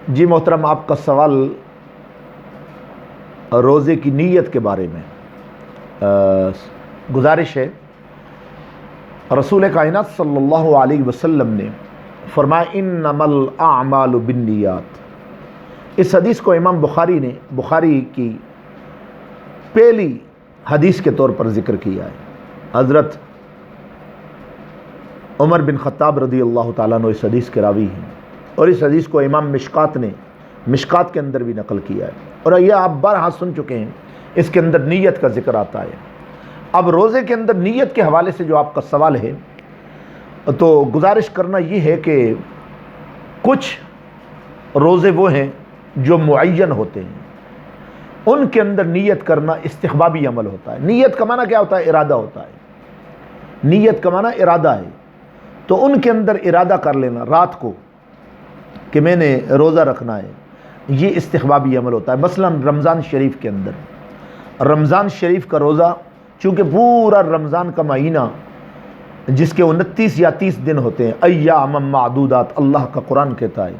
جی محترم، آپ کا سوال روزے کی نیت کے بارے میں گزارش ہے۔ رسول کائنات صلی اللہ علیہ وسلم نے فرمایا انما الاعمال بالنیات۔ اس حدیث کو امام بخاری نے بخاری کی پہلی حدیث کے طور پر ذکر کیا ہے۔ حضرت عمر بن خطاب رضی اللہ تعالیٰ عنہ اس حدیث کے راوی ہیں، اور اس حدیث کو امام مشکات نے مشکات کے اندر بھی نقل کیا ہے، اور یہ آپ بارہا سن چکے ہیں۔ اس کے اندر نیت کا ذکر آتا ہے۔ اب روزے کے اندر نیت کے حوالے سے جو آپ کا سوال ہے، تو گزارش کرنا یہ ہے کہ کچھ روزے وہ ہیں جو معین ہوتے ہیں، ان کے اندر نیت کرنا استحبابی عمل ہوتا ہے۔ نیت کا معنی کیا ہوتا ہے؟ ارادہ ہوتا ہے۔ نیت کا معنی ارادہ ہے، تو ان کے اندر ارادہ کر لینا رات کو کہ میں نے روزہ رکھنا ہے، یہ استحبابی عمل ہوتا ہے۔ مثلا رمضان شریف کے اندر، رمضان شریف کا روزہ چونکہ پورا رمضان کا مہینہ جس کے 29 یا 30 دن ہوتے ہیں، ایام معدودات، اللہ کا قرآن کہتا ہے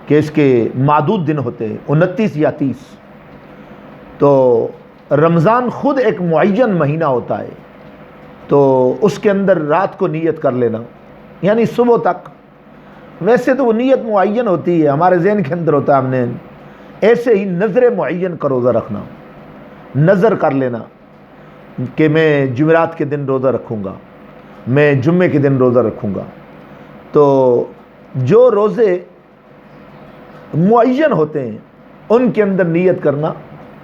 کہ اس کے معدود دن ہوتے ہیں 29 یا 30، تو رمضان خود ایک معین مہینہ ہوتا ہے، تو اس کے اندر رات کو نیت کر لینا، یعنی صبح تک۔ ویسے تو وہ نیت معین ہوتی ہے، ہمارے ذہن کے اندر ہوتا ہے، ہم نے ایسے ہی نظر معین کا روزہ رکھنا، نظر کر لینا کہ میں جمعرات کے دن روزہ رکھوں گا، میں جمعے کے دن روزہ رکھوں گا۔ تو جو روزے معین ہوتے ہیں ان کے اندر نیت کرنا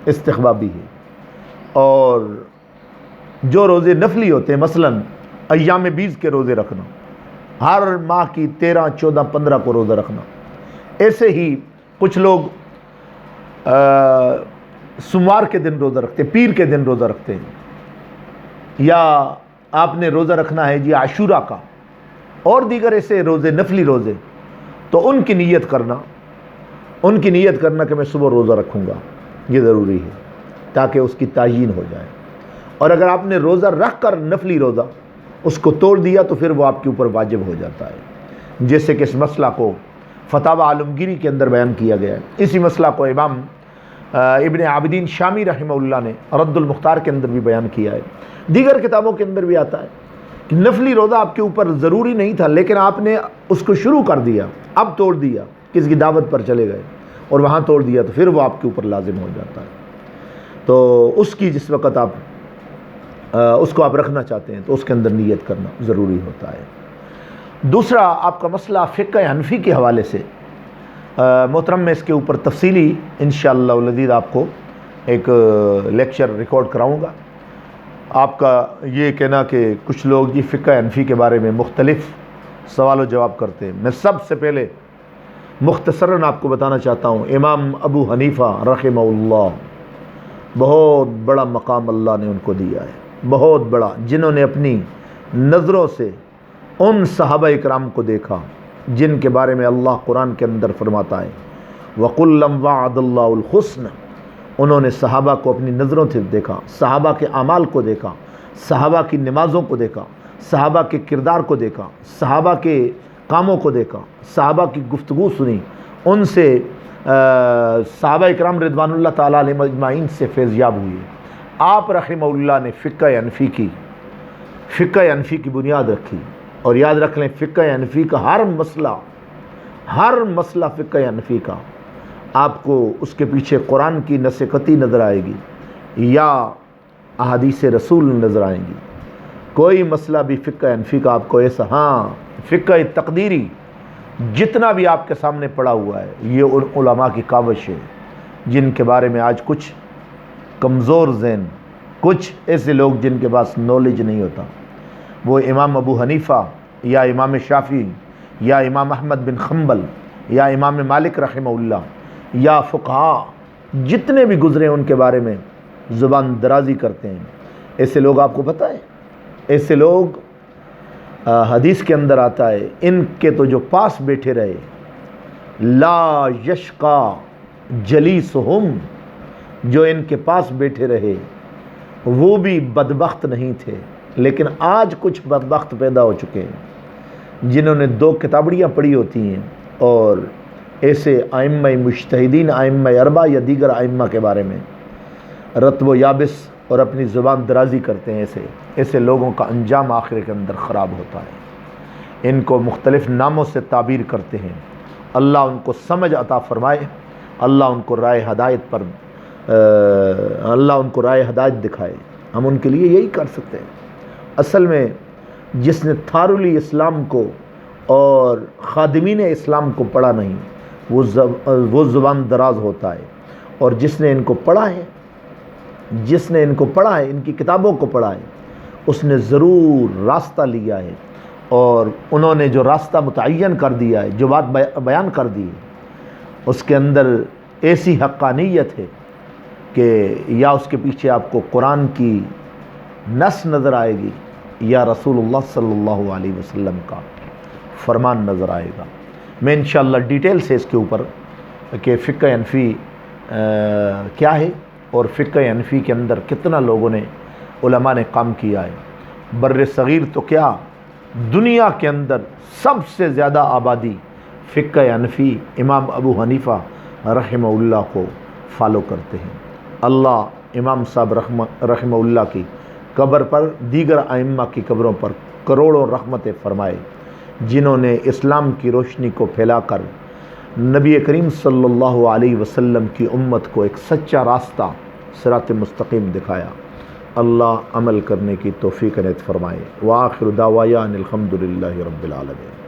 استحبابی ہے، اور جو روزے نفلی ہوتے ہیں، مثلا ایام بیز کے روزے رکھنا، ہر ماہ کی 13، 14، 15 کو روزہ رکھنا۔ ایسے ہی کچھ لوگ سوموار کے دن روزہ رکھتے ہیں، پیر کے دن روزہ رکھتے ہیں، یا آپ نے روزہ رکھنا ہے جی عاشورہ کا، اور دیگر ایسے روزے نفلی روزے، تو ان کی نیت کرنا کہ میں صبح روزہ رکھوں گا، یہ ضروری ہے تاکہ اس کی تعیین ہو جائے۔ اور اگر آپ نے روزہ رکھ کر نفلی روزہ اس کو توڑ دیا تو پھر وہ آپ کے اوپر واجب ہو جاتا ہے، جیسے کہ اس مسئلہ کو فتاوی عالمگیری کے اندر بیان کیا گیا ہے۔ اسی مسئلہ کو امام ابن عابدین شامی رحمہ اللہ نے رد المختار کے اندر بھی بیان کیا ہے، دیگر کتابوں کے اندر بھی آتا ہے کہ نفلی روزہ آپ کے اوپر ضروری نہیں تھا، لیکن آپ نے اس کو شروع کر دیا، اب توڑ دیا، کسی کی دعوت پر چلے گئے اور وہاں توڑ دیا، تو پھر وہ آپ کے اوپر لازم ہو جاتا ہے۔ تو اس کی جس وقت اس کو آپ رکھنا چاہتے ہیں تو اس کے اندر نیت کرنا ضروری ہوتا ہے۔ دوسرا آپ کا مسئلہ فقہ حنفی کے حوالے سے، محترم میں اس کے اوپر تفصیلی انشاءاللہ العزیز آپ کو ایک لیکچر ریکارڈ کراؤں گا۔ آپ کا یہ کہنا کہ کچھ لوگ جی فقہ حنفی کے بارے میں مختلف سوال و جواب کرتے ہیں، میں سب سے پہلے مختصراً آپ کو بتانا چاہتا ہوں، امام ابو حنیفہ رحمہ اللہ، بہت بڑا مقام اللہ نے ان کو دیا ہے، بہت بڑا، جنہوں نے اپنی نظروں سے ان صحابہ اکرام کو دیکھا جن کے بارے میں اللہ قرآن کے اندر فرماتا ہے وَقُلًّا وَعَدَ اللَّهُ الْحُسْنَ۔ انہوں نے صحابہ کو اپنی نظروں سے دیکھا، صحابہ کے اعمال کو دیکھا، صحابہ کی نمازوں کو دیکھا، صحابہ کے کردار کو دیکھا، صحابہ کے کاموں کو دیکھا، صحابہ کی گفتگو سنی، ان سے صحابہ اکرام رضوان اللہ تعالیٰ علیہم اجمعین سے فیضیاب ہوئی۔ آپ رحمہ اللہ نے فقہ حنفی کی بنیاد رکھی، اور یاد رکھ لیں فقہ حنفی کا ہر مسئلہ فقہ حنفی کا آپ کو اس کے پیچھے قرآن کی نص قطعی نظر آئے گی یا احادیث رسول نظر آئیں گی۔ کوئی مسئلہ بھی فقہ حنفی کا آپ کو ایسا، ہاں فقہ تقدیری جتنا بھی آپ کے سامنے پڑا ہوا ہے، یہ ان علماء کی کاوش ہے جن کے بارے میں آج کچھ کمزور ذہن، کچھ ایسے لوگ جن کے پاس نالج نہیں ہوتا، وہ امام ابو حنیفہ یا امام شافعی یا امام احمد بن حنبل یا امام مالک رحمہ اللہ یا فقہاء جتنے بھی گزرے ان کے بارے میں زبان درازی کرتے ہیں۔ ایسے لوگ آپ کو پتہ ہے، ایسے لوگ حدیث کے اندر آتا ہے ان کے تو جو پاس بیٹھے رہے لا یشقا جلیسہم، جو ان کے پاس بیٹھے رہے وہ بھی بدبخت نہیں تھے، لیکن آج کچھ بدبخت پیدا ہو چکے ہیں جنہوں نے 2 کتابڑیاں پڑھی ہوتی ہیں اور ایسے ائمہ مجتہدین، ائمہ اربعہ یا دیگر ائمہ کے بارے میں رطب و یابس اور اپنی زبان درازی کرتے ہیں، ایسے لوگوں کا انجام آخر کے اندر خراب ہوتا ہے۔ ان کو مختلف ناموں سے تعبیر کرتے ہیں۔ اللہ ان کو سمجھ عطا فرمائے، اللہ ان کو رائے ہدایت دکھائے۔ ہم ان کے لیے یہی کر سکتے ہیں۔ اصل میں جس نے تھارلی اسلام کو اور خادمین اسلام کو پڑھا نہیں وہ زبان دراز ہوتا ہے، اور جس نے ان کو پڑھا ہے، ان کی کتابوں کو پڑھا ہے، اس نے ضرور راستہ لیا ہے، اور انہوں نے جو راستہ متعین کر دیا ہے، جو بات بیان کر دی ہے، اس کے اندر ایسی حقانیت ہے کہ یا اس کے پیچھے آپ کو قرآن کی نص نظر آئے گی یا رسول اللہ صلی اللہ علیہ وسلم کا فرمان نظر آئے گا۔ میں انشاءاللہ ڈیٹیل سے اس کے اوپر کہ فقہ حنفی کیا ہے اور فقہ حنفی کے اندر کتنا لوگوں نے علماء نے کام کیا ہے، بر صغیر تو کیا دنیا کے اندر سب سے زیادہ آبادی فقہ حنفی امام ابو حنیفہ رحمہ اللہ کو فالو کرتے ہیں۔ اللہ امام صاحب رحمہ اللہ کی قبر پر، دیگر ائمہ کی قبروں پر کروڑوں رحمتیں فرمائے، جنہوں نے اسلام کی روشنی کو پھیلا کر نبی کریم صلی اللہ علیہ وسلم کی امت کو ایک سچا راستہ صراط مستقیم دکھایا۔ اللہ عمل کرنے کی توفیق عنایت فرمائے۔ وآخر دعوانا الحمدللہ رب العالمین۔